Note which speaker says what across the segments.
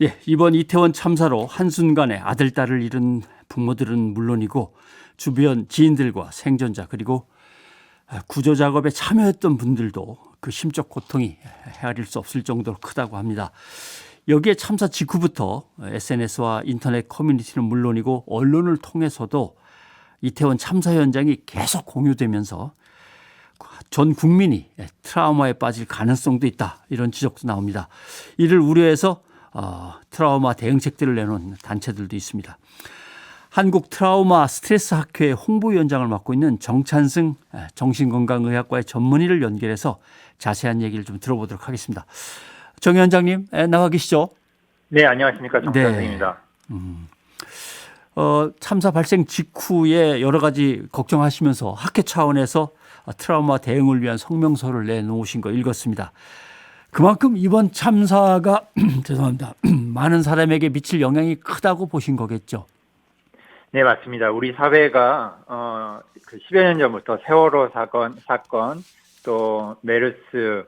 Speaker 1: 예, 이번 이태원 참사로 한순간에 아들, 딸을 잃은 부모들은 물론이고 주변 지인들과 생존자 그리고 구조 작업에 참여했던 분들도 그 심적 고통이 헤아릴 수 없을 정도로 크다고 합니다. 여기에 참사 직후부터 SNS와 인터넷 커뮤니티는 물론이고 언론을 통해서도 이태원 참사 현장이 계속 공유되면서 전 국민이 트라우마에 빠질 가능성도 있다. 이런 지적도 나옵니다. 이를 우려해서 트라우마 대응책들을 내놓은 단체들도 있습니다. 한국 트라우마 스트레스 학회 홍보위원장을 맡고 있는 정찬승 정신건강의학과의 전문의를 연결해서 자세한 얘기를 좀 들어보도록 하겠습니다. 정 위원장님 나와 계시죠?
Speaker 2: 네, 안녕하십니까.
Speaker 1: 네.
Speaker 2: 정찬승입니다.
Speaker 1: 참사 발생 직후에 여러 가지 걱정하시면서 학회 차원에서 트라우마 대응을 위한 성명서를 내놓으신 거 읽었습니다. 그만큼 이번 참사가 죄송합니다. 많은 사람에게 미칠 영향이 크다고 보신 거겠죠?
Speaker 2: 네, 맞습니다. 우리 사회가 그 10여 년 전부터 세월호 사건 또 메르스,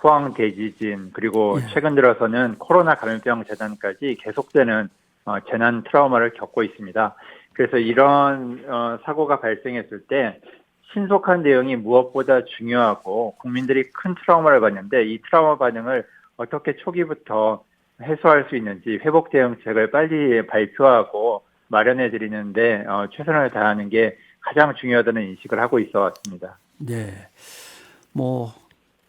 Speaker 2: 포항 대지진 그리고 최근 들어서는 코로나 감염병 재난까지 계속되는 재난 트라우마를 겪고 있습니다. 그래서 이런 사고가 발생했을 때 신속한 대응이 무엇보다 중요하고 국민들이 큰 트라우마를 받는데 이 트라우마 반응을 어떻게 초기부터 해소할 수 있는지 회복 대응책을 빨리 발표하고 마련해 드리는데 최선을 다하는 게 가장 중요하다는 인식을 하고 있어 왔습니다.
Speaker 1: 네.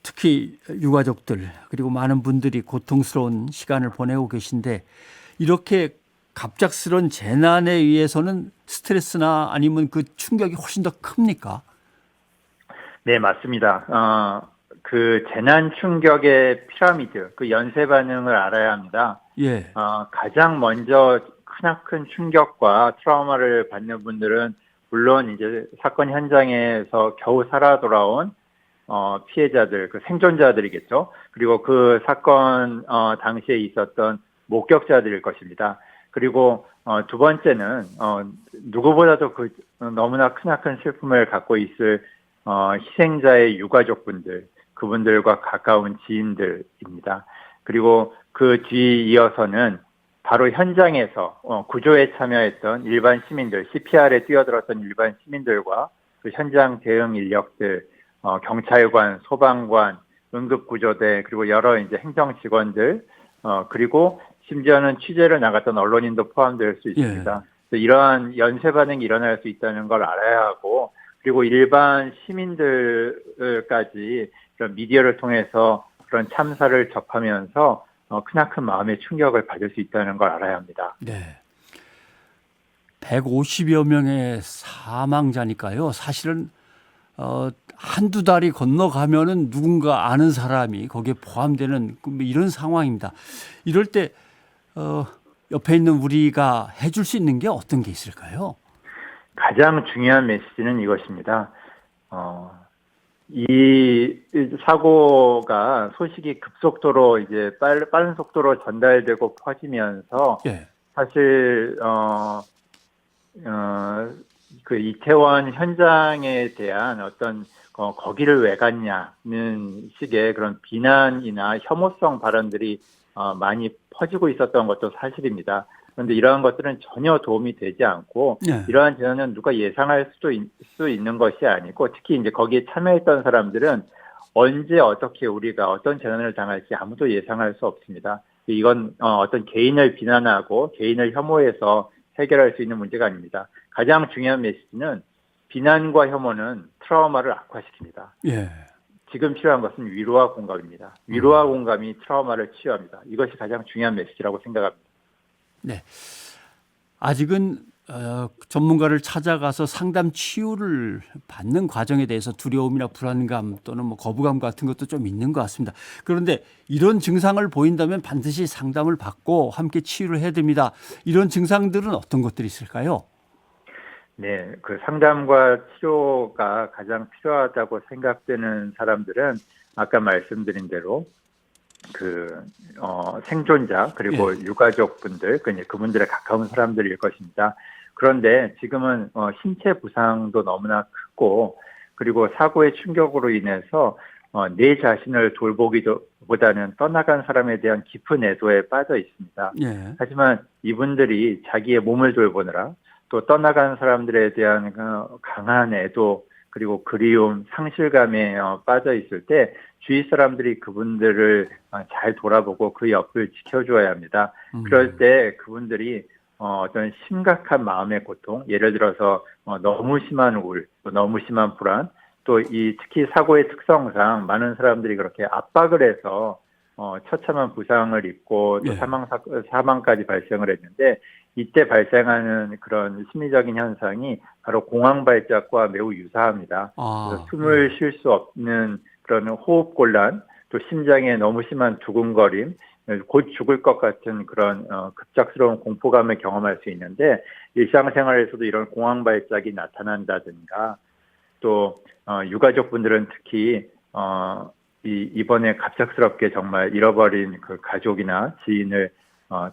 Speaker 1: 특히 유가족들 그리고 많은 분들이 고통스러운 시간을 보내고 계신데 이렇게 갑작스런 재난에 의해서는 스트레스나 아니면 그 충격이 훨씬 더 큽니까?
Speaker 2: 네, 맞습니다. 그 재난 충격의 피라미드, 그 연쇄 반응을 알아야 합니다.
Speaker 1: 예.
Speaker 2: 가장 먼저 크나큰 충격과 트라우마를 받는 분들은 물론 이제 사건 현장에서 겨우 살아 돌아온 피해자들, 그 생존자들이겠죠. 그리고 그 사건 당시에 있었던 목격자들일 것입니다. 그리고 두 번째는 누구보다도 그 너무나 크나큰 슬픔을 갖고 있을 희생자의 유가족분들, 그분들과 가까운 지인들입니다. 그리고 그 뒤 이어서는 바로 현장에서 구조에 참여했던 일반 시민들, CPR에 뛰어들었던 일반 시민들과 그 현장 대응 인력들, 경찰관, 소방관, 응급구조대, 그리고 여러 이제 행정 직원들, 그리고 심지어는 취재를 나갔던 언론인도 포함될 수 있습니다.
Speaker 1: 예.
Speaker 2: 이러한 연쇄 반응이 일어날 수 있다는 걸 알아야 하고, 그리고 일반 시민들까지 그런 미디어를 통해서 그런 참사를 접하면서 크나큰 마음의 충격을 받을 수 있다는 걸 알아야 합니다.
Speaker 1: 네. 150여 명의 사망자니까요. 사실은 한두 달이 건너가면은 누군가 아는 사람이 거기에 포함되는 이런 상황입니다. 이럴 때 옆에 있는 우리가 해줄 수 있는 게 어떤 게 있을까요?
Speaker 2: 가장 중요한 메시지는 이것입니다. 이 사고가 소식이 급속도로 이제 빠른 속도로 전달되고 퍼지면서
Speaker 1: 예.
Speaker 2: 사실 그 이태원 현장에 대한 어떤 거기를 왜 갔냐는 식의 그런 비난이나 혐오성 발언들이 많이 퍼지고 있었던 것도 사실입니다. 그런데 이러한 것들은 전혀 도움이 되지 않고
Speaker 1: 예.
Speaker 2: 이러한 재난은 누가 예상할 수 있는 것이 아니고 특히 이제 거기에 참여했던 사람들은 언제 어떻게 우리가 어떤 재난을 당할지 아무도 예상할 수 없습니다. 이건 어떤 개인을 비난하고 개인을 혐오해서 해결할 수 있는 문제가 아닙니다. 가장 중요한 메시지는 비난과 혐오는 트라우마를 악화시킵니다.
Speaker 1: 예.
Speaker 2: 지금 필요한 것은 위로와 공감입니다. 위로와 공감이 트라우마를 치유합니다. 이것이 가장 중요한 메시지라고 생각합니다.
Speaker 1: 네. 아직은 전문가를 찾아가서 상담 치유를 받는 과정에 대해서 두려움이나 불안감 또는 거부감 같은 것도 좀 있는 것 같습니다. 그런데 이런 증상을 보인다면 반드시 상담을 받고 함께 치유를 해야 됩니다. 이런 증상들은 어떤 것들이 있을까요?
Speaker 2: 네, 그 상담과 치료가 가장 필요하다고 생각되는 사람들은 아까 말씀드린 대로 생존자 그리고 유가족분들, 그분들의 가까운 사람들일 것입니다. 그런데 지금은 신체 부상도 너무나 크고 그리고 사고의 충격으로 인해서 내 자신을 돌보기보다는 떠나간 사람에 대한 깊은 애도에 빠져 있습니다.
Speaker 1: 예.
Speaker 2: 하지만 이분들이 자기의 몸을 돌보느라 또 떠나간 사람들에 대한 강한 애도 그리고 그리움, 상실감에 빠져 있을 때 주위 사람들이 그분들을 잘 돌아보고 그 옆을 지켜줘야 합니다. 그럴 때 그분들이 어떤 심각한 마음의 고통, 예를 들어서 너무 심한 우울, 또 너무 심한 불안, 또 특히 사고의 특성상 많은 사람들이 그렇게 압박을 해서 처참한 부상을 입고 또
Speaker 1: 예.
Speaker 2: 사망까지 발생을 했는데 이때 발생하는 그런 심리적인 현상이 바로 공황발작과 매우 유사합니다. 그래서 숨을 쉴 수 없는 그런 호흡곤란, 또 심장에 너무 심한 두근거림, 곧 죽을 것 같은 그런 급작스러운 공포감을 경험할 수 있는데 일상생활에서도 이런 공황발작이 나타난다든가 또 유가족분들은 특히 이번에 갑작스럽게 정말 잃어버린 그 가족이나 지인을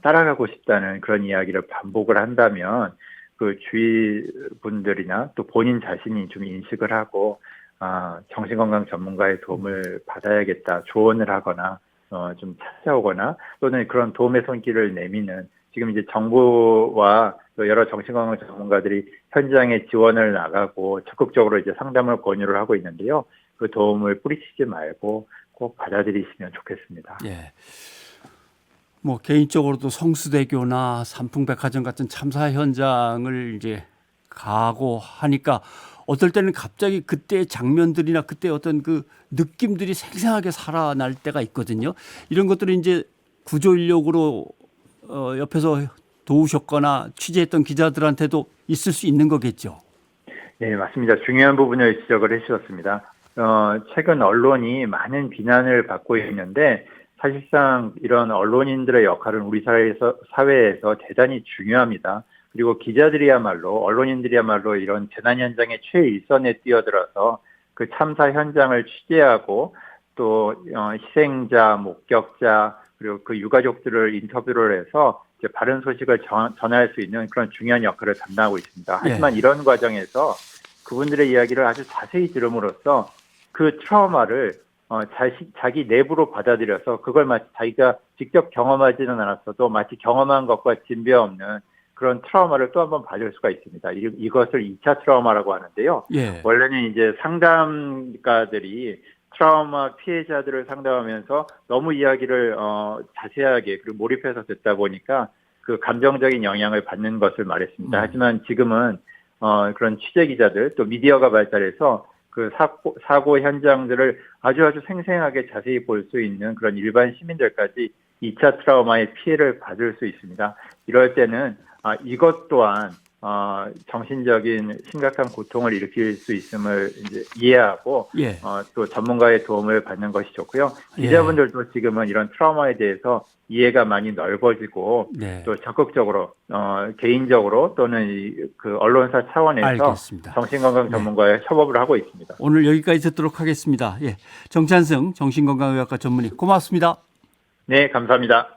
Speaker 2: 따라가고 싶다는 그런 이야기를 반복을 한다면 그 주위 분들이나 또 본인 자신이 좀 인식을 하고 정신건강 전문가의 도움을 받아야겠다 조언을 하거나 좀 찾아오거나 또는 그런 도움의 손길을 내미는 지금 이제 정부와 또 여러 정신건강 전문가들이 현장에 지원을 나가고 적극적으로 이제 상담을 권유를 하고 있는데요. 그 도움을 뿌리치지 말고 꼭 받아들이시면 좋겠습니다.
Speaker 1: 예. 뭐 개인적으로도 성수대교나 삼풍백화점 같은 참사 현장을 이제 가고 하니까 어떨 때는 갑자기 그때의 장면들이나 그때 어떤 그 느낌들이 생생하게 살아날 때가 있거든요. 이런 것들은 이제 구조 인력으로 옆에서 도우셨거나 취재했던 기자들한테도 있을 수 있는 거겠죠.
Speaker 2: 네, 맞습니다. 중요한 부분을 지적을 해주셨습니다. 최근 언론이 많은 비난을 받고 있는데 사실상 이런 언론인들의 역할은 우리 사회에서 대단히 중요합니다. 그리고 기자들이야말로 언론인들이야말로 이런 재난 현장의 최일선에 뛰어들어서 그 참사 현장을 취재하고 또 희생자, 목격자 그리고 그 유가족들을 인터뷰를 해서 이제 바른 소식을 전할 수 있는 그런 중요한 역할을 담당하고 있습니다. 하지만 이런 과정에서 그분들의 이야기를 아주 자세히 들음으로써 그 트라우마를 자기 내부로 받아들여서 그걸 마치 자기가 직접 경험하지는 않았어도 마치 경험한 것과 진배 없는 그런 트라우마를 또 한 번 받을 수가 있습니다. 이것을 2차 트라우마라고 하는데요.
Speaker 1: 예.
Speaker 2: 원래는 이제 상담가들이 트라우마 피해자들을 상담하면서 너무 이야기를 자세하게 그리고 몰입해서 듣다 보니까 그 감정적인 영향을 받는 것을 말했습니다. 하지만 지금은 그런 취재 기자들 또 미디어가 발달해서 그 사고 현장들을 아주 생생하게 자세히 볼 수 있는 그런 일반 시민들까지 2차 트라우마의 피해를 받을 수 있습니다. 이럴 때는 이것 또한 정신적인 심각한 고통을 일으킬 수 있음을 이제 이해하고 또 전문가의 도움을 받는 것이 좋고요. 기자분들도 지금은 이런 트라우마에 대해서 이해가 많이 넓어지고 또 적극적으로 개인적으로 또는 그 언론사 차원에서
Speaker 1: 알겠습니다.
Speaker 2: 정신건강 전문가의 협업을 하고 있습니다.
Speaker 1: 오늘 여기까지 듣도록 하겠습니다. 정찬승 정신건강의학과 전문의 고맙습니다.
Speaker 2: 네, 감사합니다.